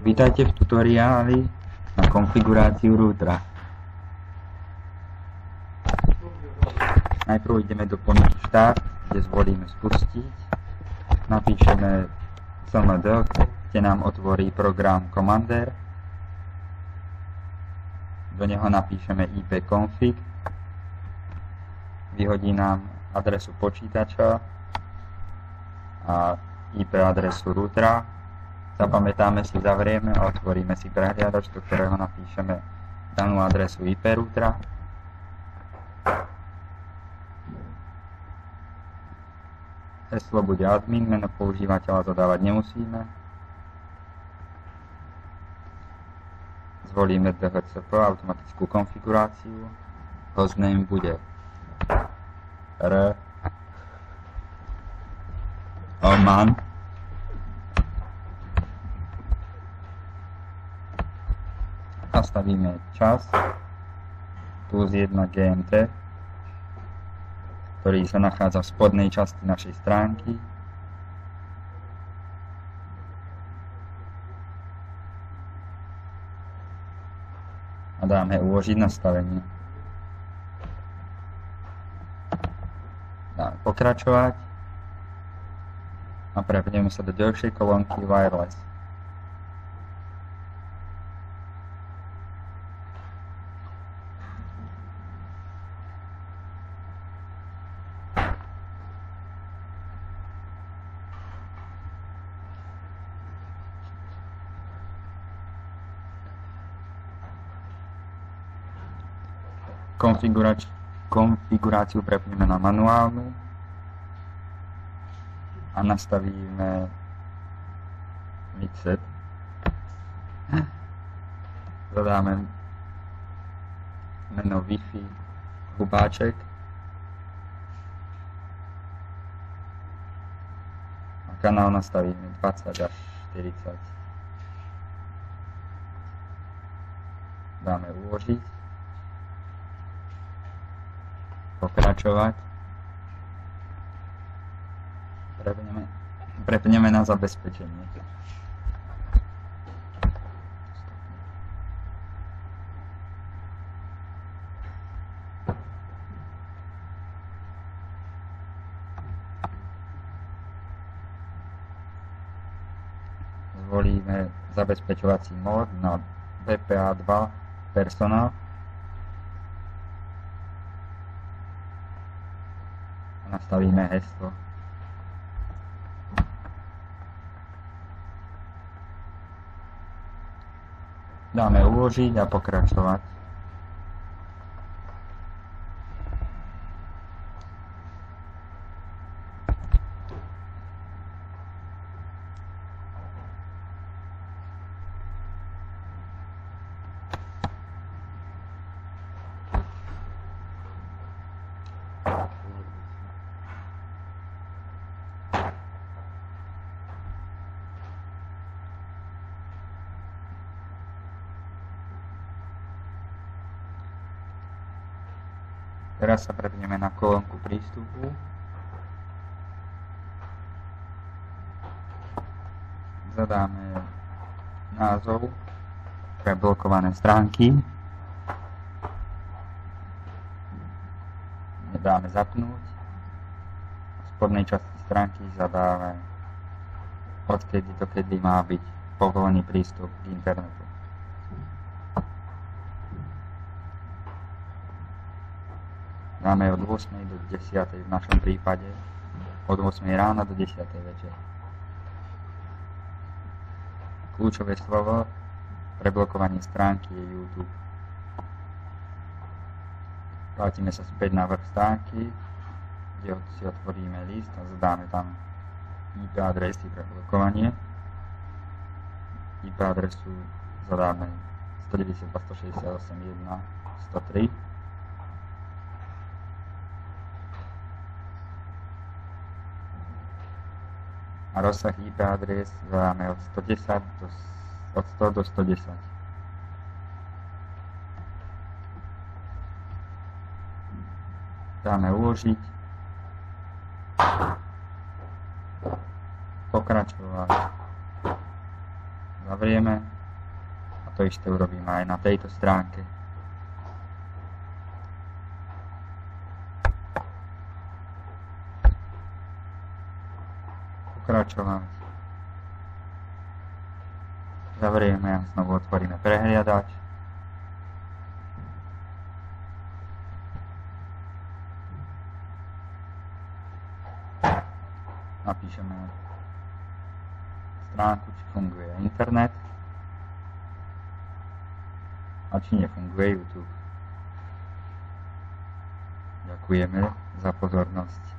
Vítajte v tutoriáli na konfiguráciu routera. Najprv ideme do ponuky štart, kde zvolíme spustiť. Napíšeme cmd, kde nám otvorí program Commander. Do neho napíšeme ipconfig. Vyhodí nám adresu počítača a IP adresu routera. Zapamätáme si, zavrieme a otvoríme si prehliadač, do ktorého napíšeme danú adresu IP routera. Heslo bude admin, meno používateľa zadávať nemusíme. Zvolíme DHCP, automatickú konfiguráciu. Hostname bude Oman. Nastavíme čas plus 1 GMT, ktorý sa nachádza v spodnej časti našej stránky. A dáme uložiť nastavenie. Dáme pokračovať a prepneme sa do ďalšej kolónky wireless. Konfiguráciu prepneme na manuálnu a nastavíme mixed. Zadáme meno Wi-Fi hubáček a kanál nastavíme 20 až 40. Dáme uložiť. Pokračovať. Prepneme na zabezpečenie. Zvolíme zabezpečovací mód na BPA2 personál. Nastavíme heslo. Dáme uložiť a pokračovať. Teraz sa prepneme na kolónku prístupu. Zadáme názov pre blokované stránky. Dáme zapnúť. V spodnej časti stránky zadáme odkedy do kedy má byť povolený prístup k internetu. Dáme od 8. do 10. v našom prípade, od 8. rána do 10. večer. Kľúčové slovo pre blokovanie stránky je YouTube. Vrátime sa späť na vrch stránky, kde si otvoríme list a zadáme tam IP adresy pre blokovanie. IP adresu zadáme 192.168.1.103. A rozsah IP adres zadáme od 100 do 110. Dáme uložiť. Pokračovať. zavrieme a to isté urobíme aj na tejto stránke. Pokračovať. Zavrieme a znovu otvoríme prehliadač. Napíšeme stránku, či funguje internet a či nefunguje YouTube. Ďakujeme za pozornosť.